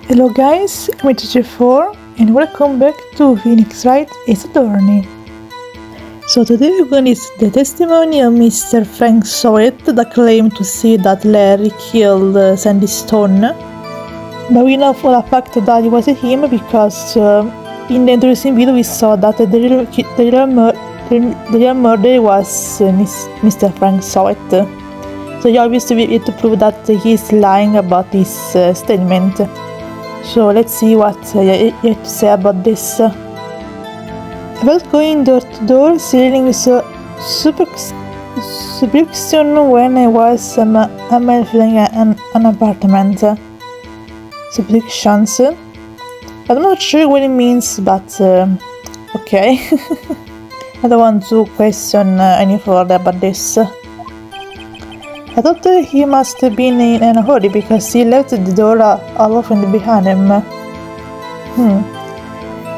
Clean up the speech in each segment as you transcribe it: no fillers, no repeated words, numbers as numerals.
Hello guys, I'm Teacher4 and welcome back to Phoenix Wright is Attorney. So today we're going to see the testimony of Mr. Frank Sowett that claimed to see that Larry killed Sandy Stone. But we know for a fact that it wasn't him because in the introducing video we saw that the real murderer was Mr. Frank Sowett. So you obviously need to prove that he's lying about his statement. So let's see what you have to say about this. About going door to door, selling subscription when I was filling an apartment. Subscriptions. I'm not sure what it means, but okay. I don't want to question any further about this. I thought he must have been in a hurry because he left the door all open behind him.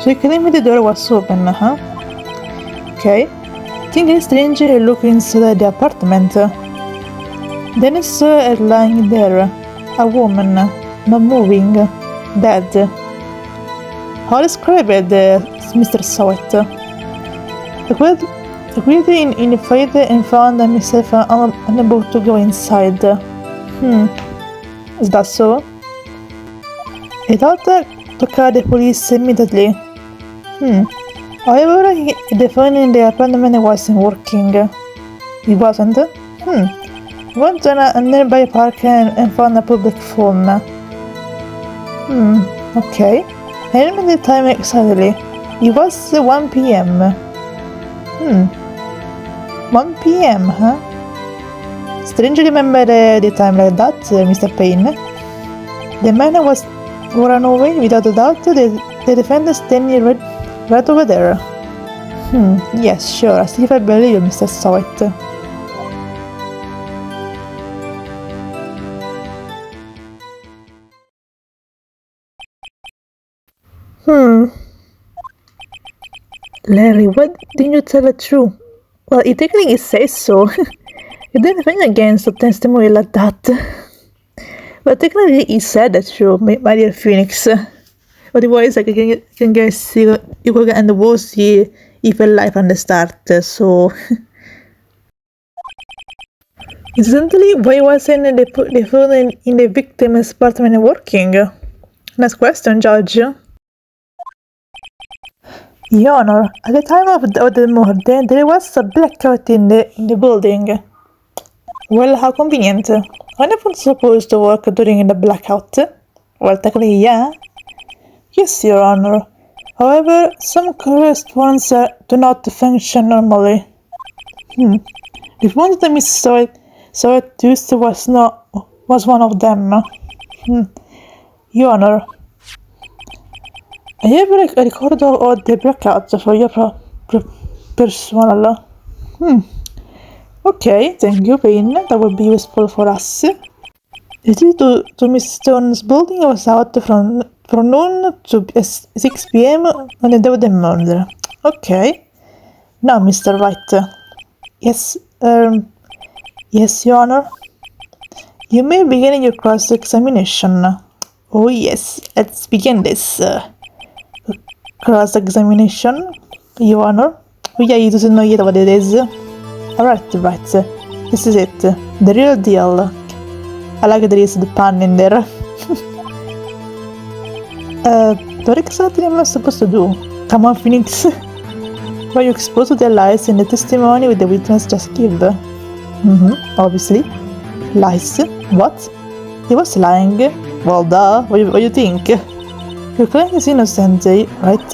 So he claimed the door was open, huh? Okay. I think it's strange to look inside the apartment. Then I saw her lying there. A woman, not moving, dead. How described Mr. Sowett? I quit in the fight and found myself unable to go inside. Is that so? I thought to call the police immediately. However, the phone in the apartment wasn't working. It wasn't? I went to a nearby park and found a public phone. Okay. I remember the time exactly. It was 1 p.m. 1 p.m., huh? Strange to remember the time like that, Mr. Payne. The man was run away without a doubt. The defendant standing right over there. Yes, sure. I still believe you, Mr. Sowett. Larry, why didn't you tell the truth? Well, he technically says so. You didn't think against a testimony like that. But technically he said the truth, my dear Phoenix. Otherwise, I can guess you could get in the worst if alive from the start, so... Incidentally, why wasn't the phone in the victim's apartment working? Next question, Judge. Your Honor, at the time of the murder, there was a blackout in the building. Well, how convenient. I'm not supposed to work during the blackout. Well, technically, yeah. Yes, Your Honor. However, some correspondents do not function normally. The phone that Miss Sowett used was one of them. Your Honor. I have a record of the blackout for your personal. Okay, thank you, Payne. That would be useful for us. The key to Miss Stone's building was out from noon to 6 p.m. on the day of the murder. Okay. Now, Mr. Wright. Yes, yes, Your Honor. You may begin your cross-examination. Oh yes, let's begin this. Cross-examination, Your Honor. Oh yeah, he doesn't know yet what it is. Alright, right. This is it. The real deal. I like there is the pun in there. What exactly am I supposed to do? Come on, Phoenix. Were you exposed to the lies in the testimony with the witness just gave? Obviously. Lies? What? He was lying. Well, duh. What do you think? Your client is innocent, right?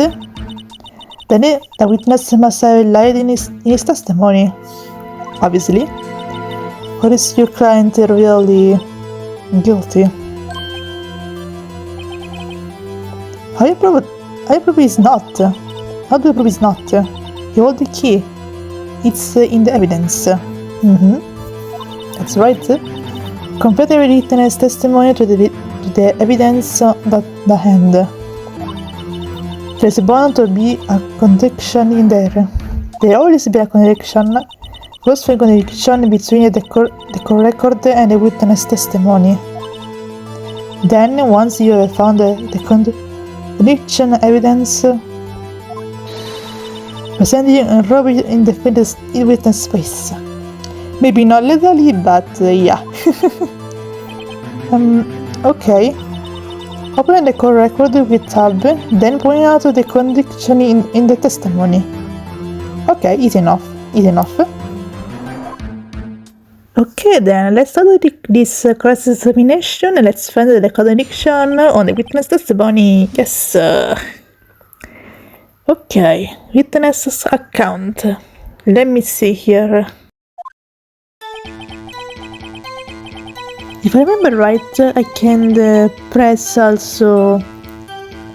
Then the witness must have lied in his testimony. Obviously. Or is your client really guilty? How do you prove he's not? How do you prove he's not? You hold the key. It's in the evidence. That's right. Compare the witness testimony to the evidence on the hand. There's bound to be a contradiction in there. There always be a contradiction. Close contradiction between the court record and the witness testimony. Then, once you have found the contradiction evidence, present you and rub it in the witness space. Maybe not literally, but yeah. Okay. Open the call record with tab, then point out the contradiction in the testimony. Okay, easy enough. Okay, then let's start with this cross-examination and let's find the contradiction on the witness testimony. Yes. Okay, witness account. Let me see here. If I remember right, I can press also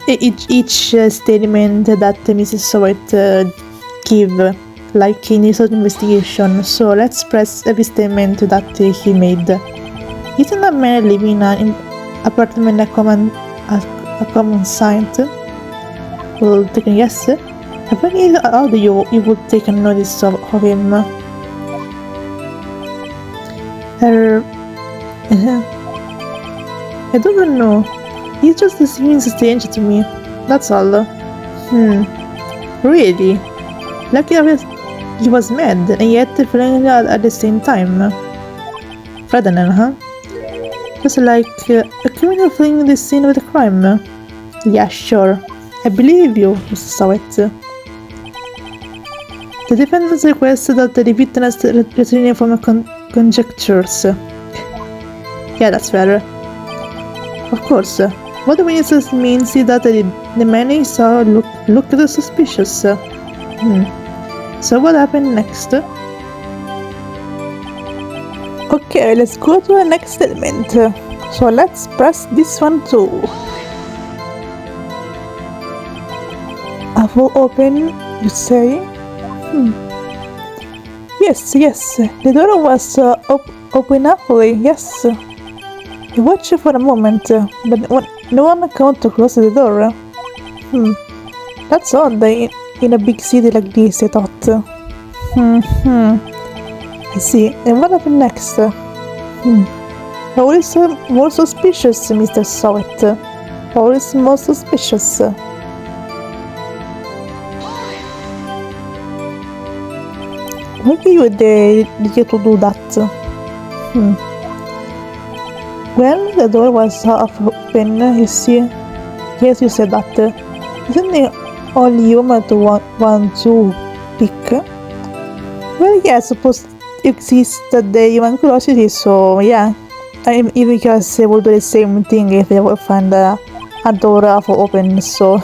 each statement that Mrs. Wright give, like in his own investigation. So let's press every statement that he made. Isn't a man living in an apartment a common sight? Well, taking yes. Apparently, how do you would take a notice of him? I don't know. He just seems strange to me. That's all. Really? Like he was mad and yet friendly at the same time. Ferdinand, huh? Just like a criminal fleeing the scene of the crime. Yeah, sure. I believe you, Mr. Sowett. The defendant requested that the witness return from conjectures. Yeah, that's fair. Of course. What the witnesses means is that the man he saw looked suspicious. So what happened next? Okay, let's go to the next statement. So let's press this one too. Have you open, you say? Yes. The door was open halfway, yes. I watched for a moment, but no one came to close the door. That's odd in a big city like this, I thought. I see. And what happened next? Always more suspicious, Mr. Sowett. Always more suspicious. Why do you dare to do that? Well, the door was half open, you see. Yes, you said that. Isn't it only human to want to pick? Well, yeah, I suppose it exists the human curiosity, so yeah. Even because they will do the same thing if they will find a door half open, so.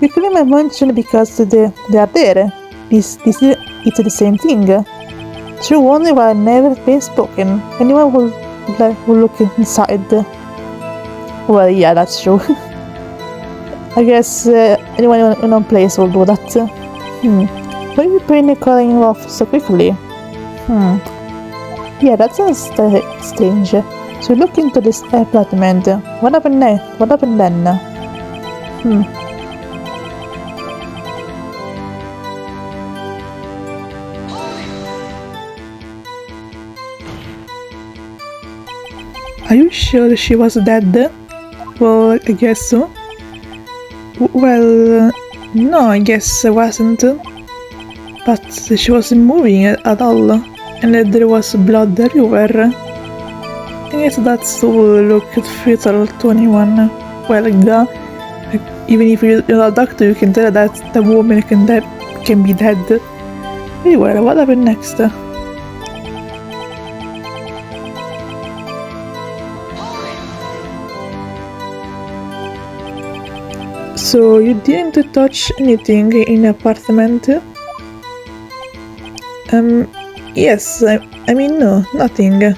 You couldn't mention because they are there. It's the same thing. True only while never been spoken. Anyone will look inside. Well, yeah, that's true. I guess anyone in one place will do that. Why are you calling off so quickly? Yeah, that sounds strange. So look into this apartment. What happened then? Are you sure she was dead? Well, I guess so. Well, no, I guess I wasn't. But she wasn't moving at all, and there was blood everywhere. I guess that's all looked fatal to anyone. Well, even if you're not a doctor, you can tell that the woman can be dead. Very well, what happened next? So you didn't touch anything in the apartment? Yes, I mean no, nothing.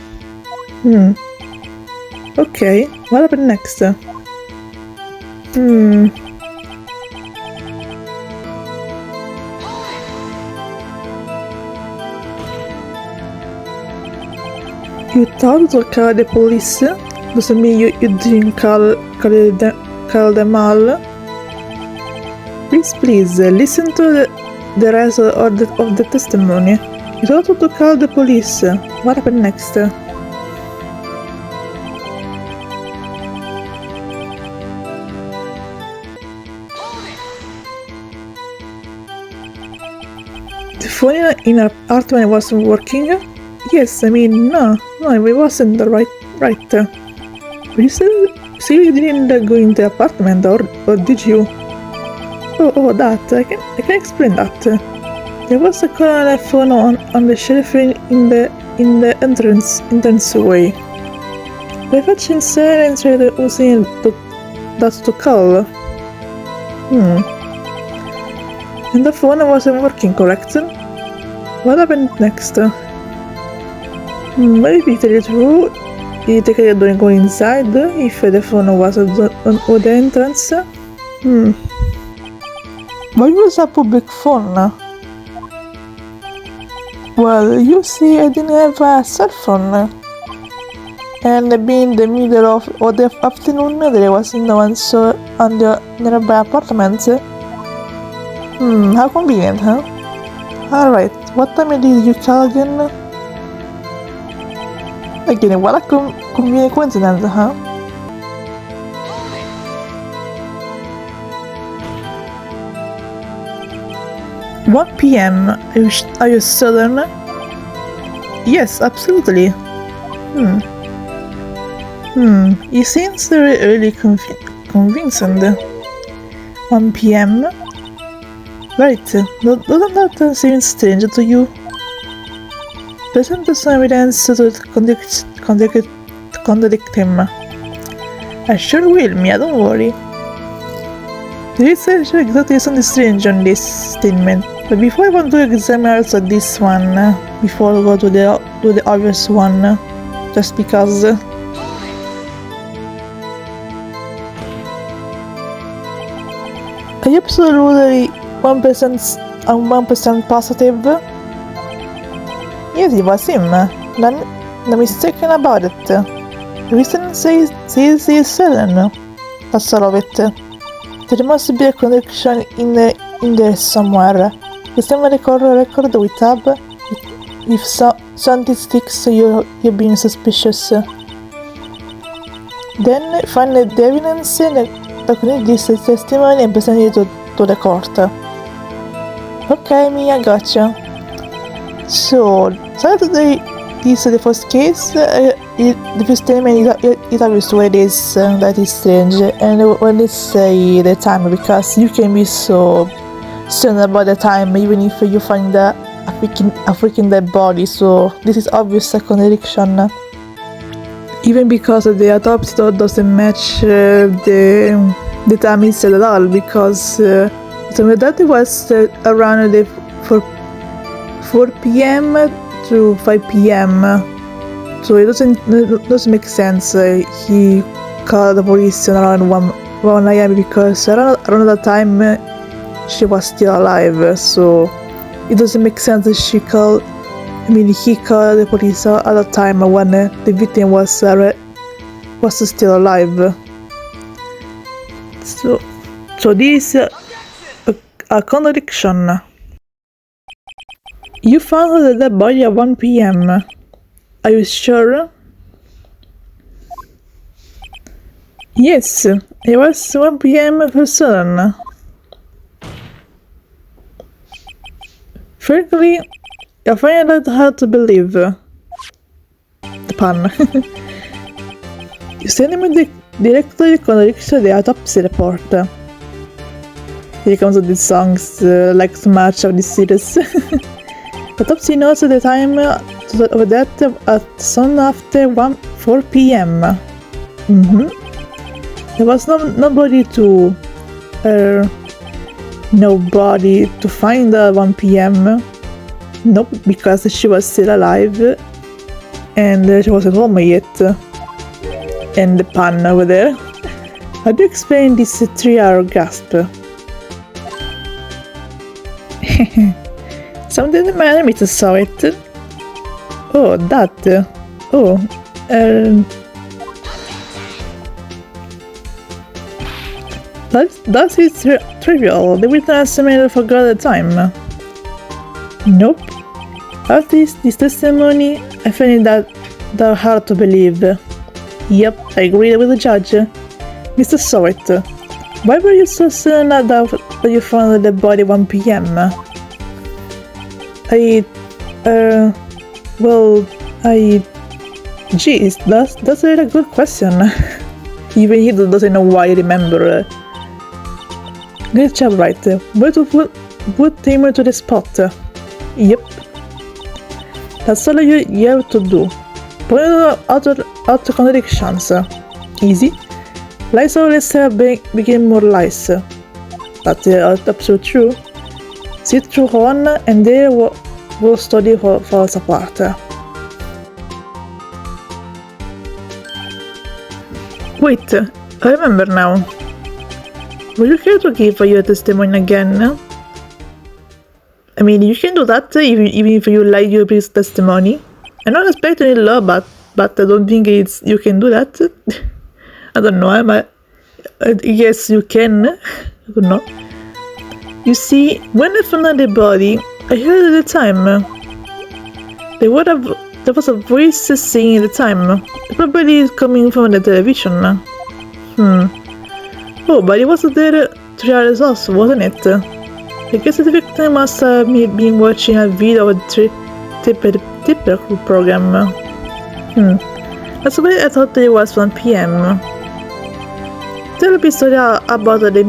Okay, what happened next? You thought to call the police? Doesn't mean you didn't call them all? Please, listen to the rest of the testimony. You thought to call the police. What happened next? phone in our apartment wasn't working? Yes, I mean, no, it wasn't right. But you said you didn't go in the apartment, or did you? Oh, that, I can explain that. There was a corner phone on the shelf in the entranceway. I faccio in silence using that to call. And the phone wasn't working, correct? What happened next? Maybe tell you true, you think I don't go inside if the phone was on the entrance? But it was a public phone. Well, you see, I didn't have a cell phone. And being in the middle of the afternoon, there was no one on the nearby apartment. How convenient, huh? Alright, what time did you call again? Again, what a convenient coincidence, huh? "1 p.m. Are you certain?" "Yes, absolutely." He seems very early convincing. 1 p.m.? Right, doesn't that seem strange to you? Present some evidence to contradict him. I sure will, Mia, don't worry. There is exactly something strange on this statement, but before I want to examine also this one, before I go to the obvious one, just because. Are you absolutely 1% positive? Yes, it was him. No mistaken about it. The reason says he's certain. That's all of it. There must be a connection in there somewhere. The same record we tab with statistics you're being suspicious. Then find the evidence that connect this testimony and present it to the court. Okay, Mia, gotcha. So Saturday is the first case. The first statement is obvious where it is that is strange, and when they say the time, because you can be so certain about the time even if you find a freaking dead body. So this is obvious a contradiction. Even because the autopsy doesn't match the time he said at all, because that was around the 4 p.m. to 5 p.m. So it doesn't make sense. He called the police around 1 a.m. because around that time she was still alive. So it doesn't make sense that he called the police at that time when the victim was still alive. So this is a contradiction. You found the dead body at 1 p.m. Are you sure? Yes, it was 1 p.m. for certain. Frankly, I find it hard to believe. The pun. You send me directly contradicts the autopsy report. Here comes with these songs like so much of this series. The autopsy notes the time of death at soon after 4 p.m. There was nobody to find at 1 p.m. Nope, because she was still alive and she wasn't home yet. And the pun over there. How do you explain this 3-hour gasp? Something the man saw it. Oh, that. Oh, that is trivial. The witness may have forgot the time. Nope. After this testimony, I find that hard to believe. Yep, I agree with the judge. Mr. Sowett, why were you so certain that you found the body 1 p.m.? I, well, geez, that's a really good question. Even he doesn't know why I remember. Good job, Wright. Where to put Tamer to the spot? Yep. That's all you have to do. Point out contradictions. Easy. Lies always became more lies. That's absolutely true. Sit through on and they will study falls apart. Wait, I remember now. Would you care to give your testimony again? I mean, you can do that even if you like your previous testimony. I'm not expecting any law, but I don't think you can do that. I don't know, yes, you can. I don't know. You see, when I found out the body, I heard at the time. There was a voice saying at the time. Probably coming from the television. Oh, but it was there 3 hours also, wasn't it? I guess the victim must have been watching a video of the Tipper program. That's why I thought it was 1 PM. Tell me story about the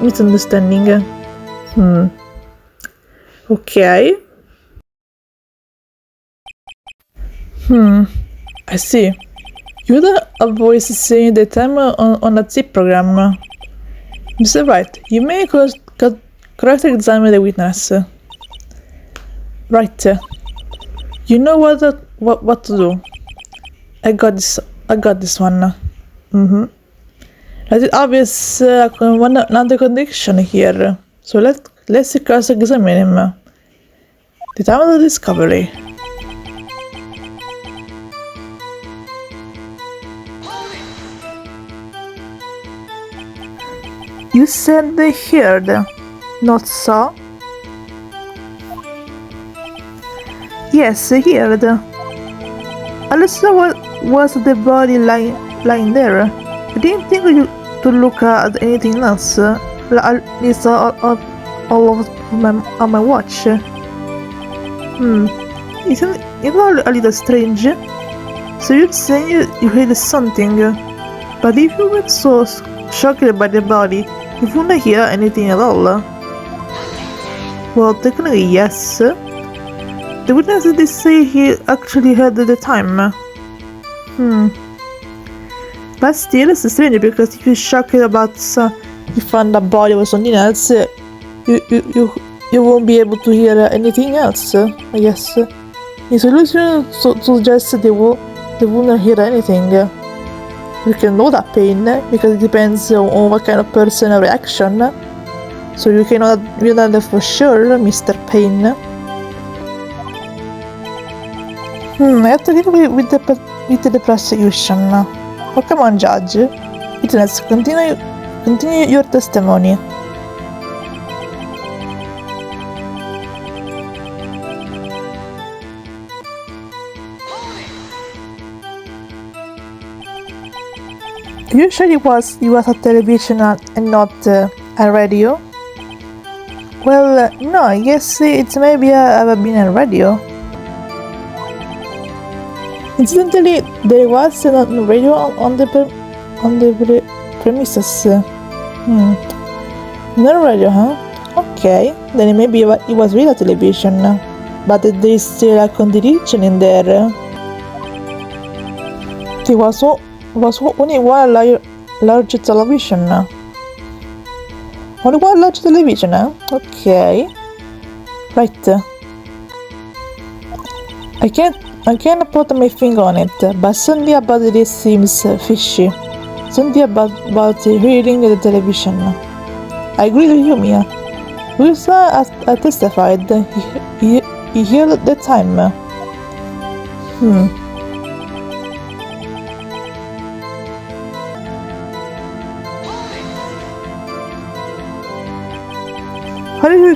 misunderstanding. Okay. I see. You had a voice saying the time on a tip program. Mr. Wright, you may correct examine the witness. Right. You know what to do. I got this one. It's obvious another condition here. So let's cross-examine him. The time of the discovery. You said they heard, not saw? Yes, they heard. Alyssa was the body lying there. I didn't think to look at anything else. At least all of on my watch. Isn't it a little strange? So you're saying you heard something, but if you were so shocked by the body, you wouldn't hear anything at all. Well, technically yes. The witness did say he actually heard at the time. But still, it's strange because if you're shocked about you found a body or something else, you won't be able to hear anything else. I guess. The solution suggests they won't hear anything. You can know that pain because it depends on what kind of person reaction. So you cannot know for sure, Mr. Pain. I have to deal with the prosecution. Oh, come on, Judge. Let's continue your testimony. You sure it was a television and not a radio? Well, no, I guess it's maybe ever been a radio. Incidentally, there was a radio on the premises. No radio, huh? Okay, then maybe it was real television, but there is still a contradiction in there. There was only one large television. Only one large television, huh? Okay. Right. I can't put my finger on it, but something about this seems fishy. Something about hearing the television. I agree with you, Mia. Wilson testified he heard the time. How do you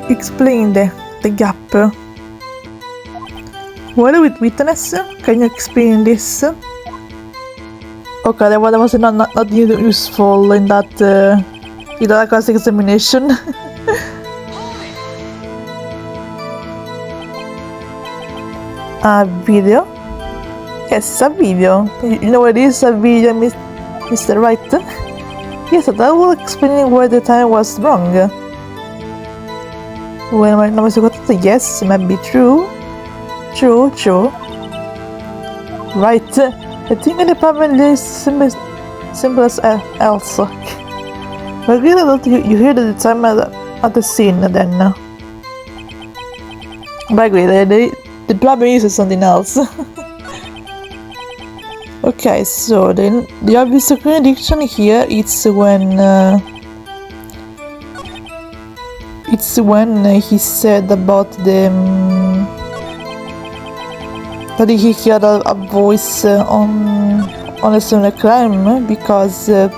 explain the gap? Well, with witness, can you explain this? Okay, that was not useful in that cross examination. A video? Yes, a video. You know what is a video, Mr. Wright? Yes, that will explain where the time was wrong. When my number is yes, it might be true. True. Right. I think the department is simple as else. But really that you hear the time at the scene then. But I agree, the problem is something else. Okay, so then the obvious contradiction here it's when he said about the that he heard a voice on a similar crime because it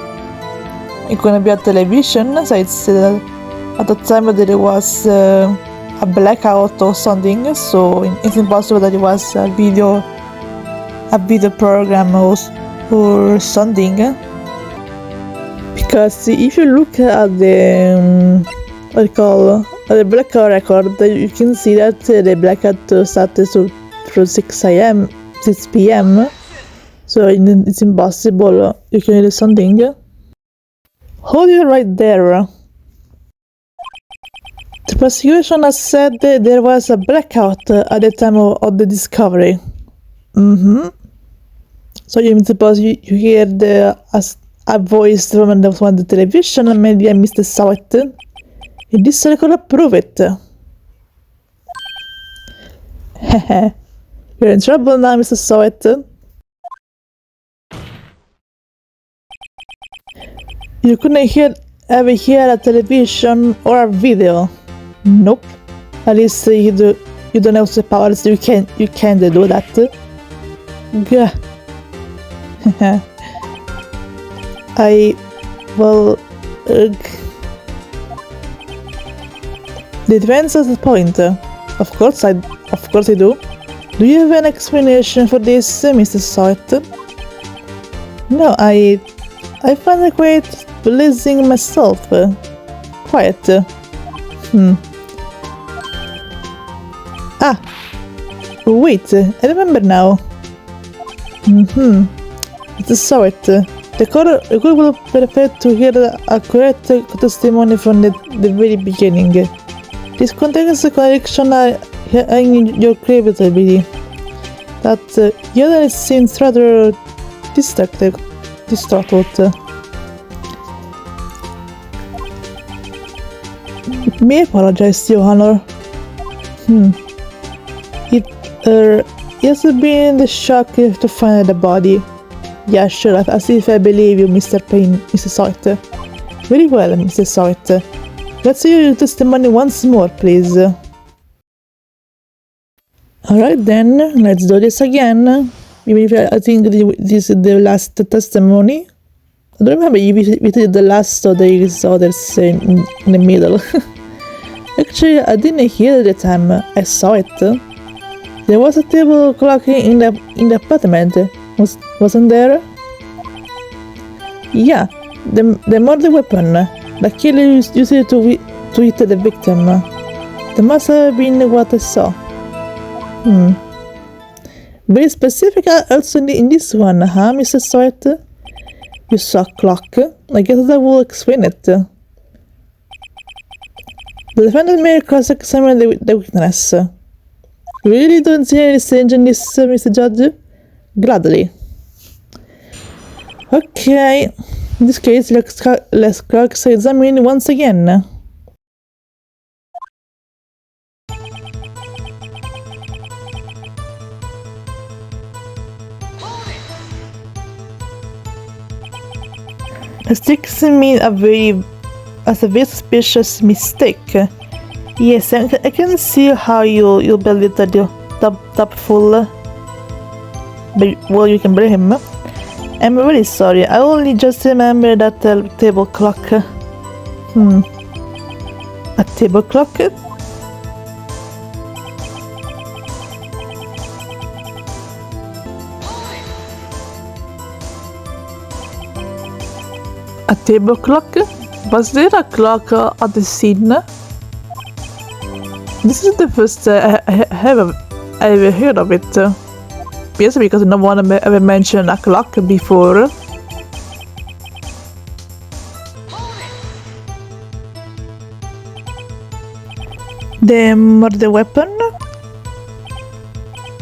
couldn't be a television, so it's at the time that there was a blackout or something, so it's impossible that it was a video program or something. Because if you look at the the blackout record, you can see that the blackout started through 6 p.m. So it's impossible you can do something. Hold you right there. The prosecution has said that there was a blackout at the time of the discovery. So you suppose you hear a voice from the television, and maybe I missed saw it. And this record prove it. You're in trouble now, Mr. Sawit. You couldn't ever hear a television or a video. Nope. At least you don't have the powers. You can't do that. Gah. The defense has a point. Of course I do. Do you have an explanation for this, Mr. Sawit? No, I find it quite pleasing myself. Quiet. Ah! Wait, I remember now. Mr. Sawit, the court will prefer to hear a correct testimony from the very beginning. This contains a correction in your credibility. That Yoda seems rather distracted. May I apologize, Your Honor. It has been the shock to find the body. Yeah, sure, as if I believe you, Mr. Payne, Mr. Sawit. Very well, Mr. Sawit. Let's hear your testimony once more, please. Alright then, let's do this again. Even if I think this is the last testimony. I don't remember if we did the last or there is others in the middle. Actually, I didn't hear the time I saw it. There was a table clock in the apartment, wasn't there? Yeah, the murder weapon. The killer used it to hit the victim. That must have been what I saw. Very specific also in this one, huh, Mr. Sawit? You saw a clock. I guess that will explain it. The defendant may cross-examine the witness. You really don't see any strange in this, Mr. Judge? Gladly. Okay. In this case, let's cross-examine once again. It strikes me as a very suspicious mistake. Yes, I can see how you'll believe that you're doubtful. But, well, you can blame him. I'm really sorry. I only just remember that table clock. A table clock? A table clock? Was there a clock at the scene? This is the first I I've heard of it. Yes, because no one ever mentioned a clock before. The murder weapon?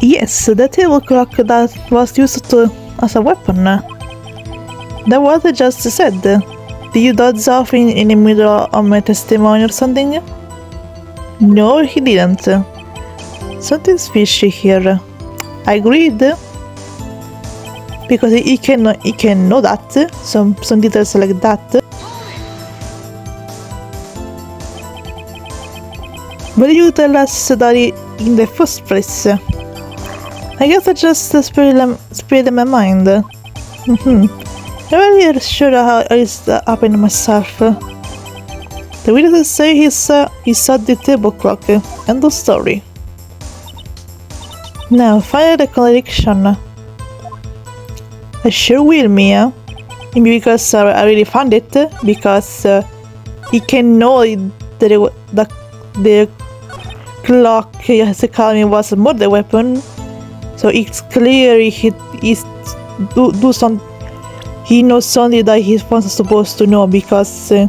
Yes, the table clock that was used as a weapon. That was I just said. Did you dodge off in the middle of my testimony or something? No, he didn't. Something's fishy here. I agreed. Because he can know that. Some details like that. Why did you tell us that in the first place? I guess I just sprayed my mind. I'm really sure how it's happened myself. The witnesses say he saw the table clock. End of story. Now, find the contradiction. I sure will, Mia. Maybe because I really found it. Because he can know that the clock he has to call me was a murder weapon. So it's clear he knows something that he wasn't supposed to know, because I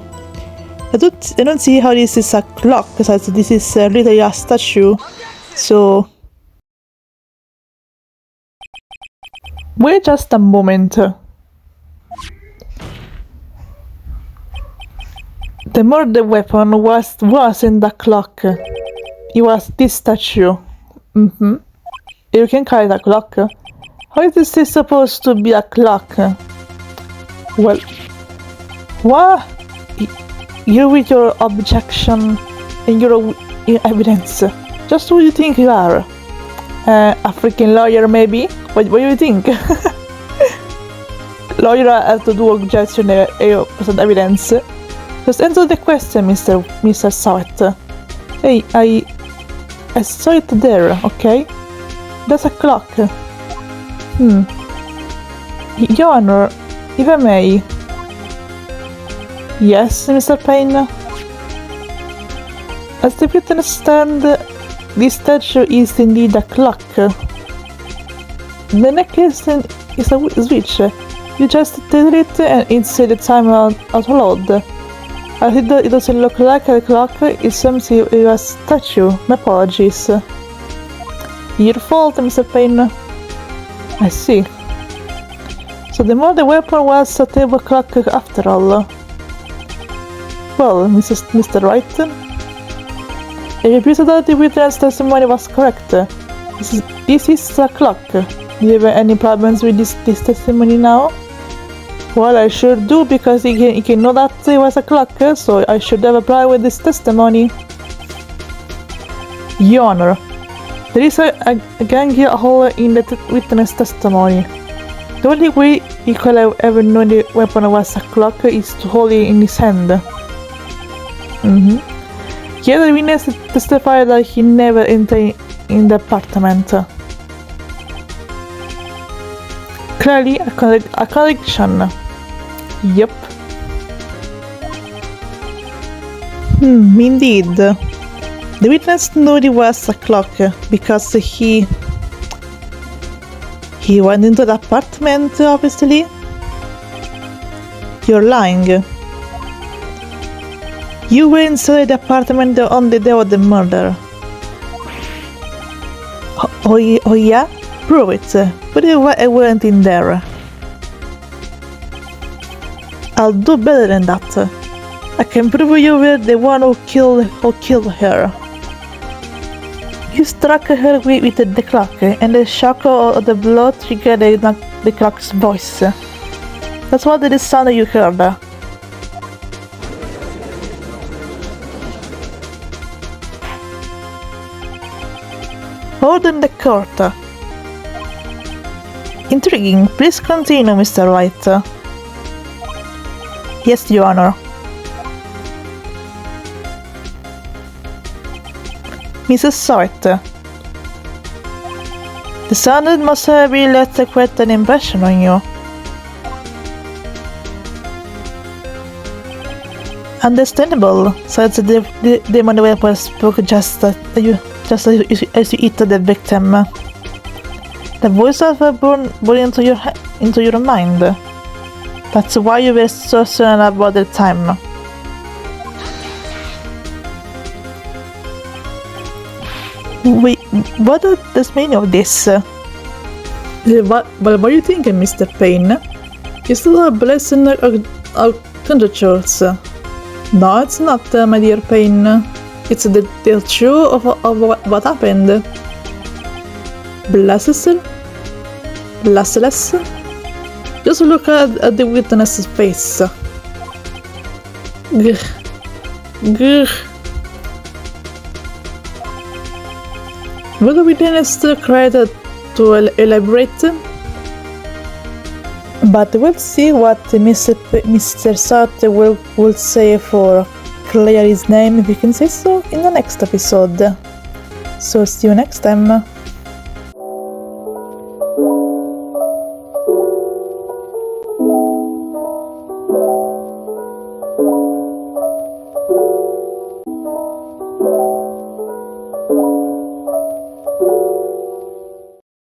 don't see how this is a clock, because this is literally a statue. So wait just a moment. The murder weapon wasn't the clock. It was this statue. You can call it a clock. How is this supposed to be a clock? Well, what? You with your objection and your evidence. Just who you think you are? A freaking lawyer, maybe? What do you think? Lawyer has to do objection and present evidence. Just answer the question, Mr. Sawet. Hey, I saw it there, okay? That's a clock. Your Honor, if I may. Yes, Mr. Payne? As the witness understand, this statue is indeed a clock. The necklace is a switch. You just did it and insert the time out loud. As it doesn't look like a clock, it seems it was a statue. My apologies. Your fault, Mr. Payne. I see. So the murder weapon was a table clock after all. Well, Mr. Wright, I refuse that the witness testimony was correct. This is a clock. Do you have any problems with this testimony now? Well, I sure do, because he can know that it was a clock, so I should have applied with this testimony. Your Honor, there is a gangly hole in the witness testimony. The only way he could have ever known the weapon was a clock is to hold it in his hand. Yet the witness testified that he never entered in the apartment. Clearly a contradiction. Yep. Indeed. The witness knew it was a clock because he went into the apartment, obviously. You're lying. You were inside the apartment on the day of the murder. Oh yeah? Prove it. But I weren't in there. I'll do better than that. I can prove you were the one who killed her. You struck her with the clock, and the shock of the blood triggered the clock's voice. That's what the sound you heard. Order in the court. Intriguing. Please continue, Mr. Wright. Yes, Your Honor. Mrs. Sawet. The sound must have really left quite an impression on you. Understandable, since the demon weapon spoke just just as you eat the victim. The voices were born into your mind. That's why you were so certain about the time. Wait, what does this mean of this? What are you thinking, Mr. Payne? Is this a blessing or conjectures? No, it's not, my dear Payne. It's the truth of what happened. Blessless? Just look at the witness's face. Grr. Grr. Will we then still credit to elaborate? But we'll see what Mr. Sartre will say for clear his name, if you can say so, in the next episode. So see you next time.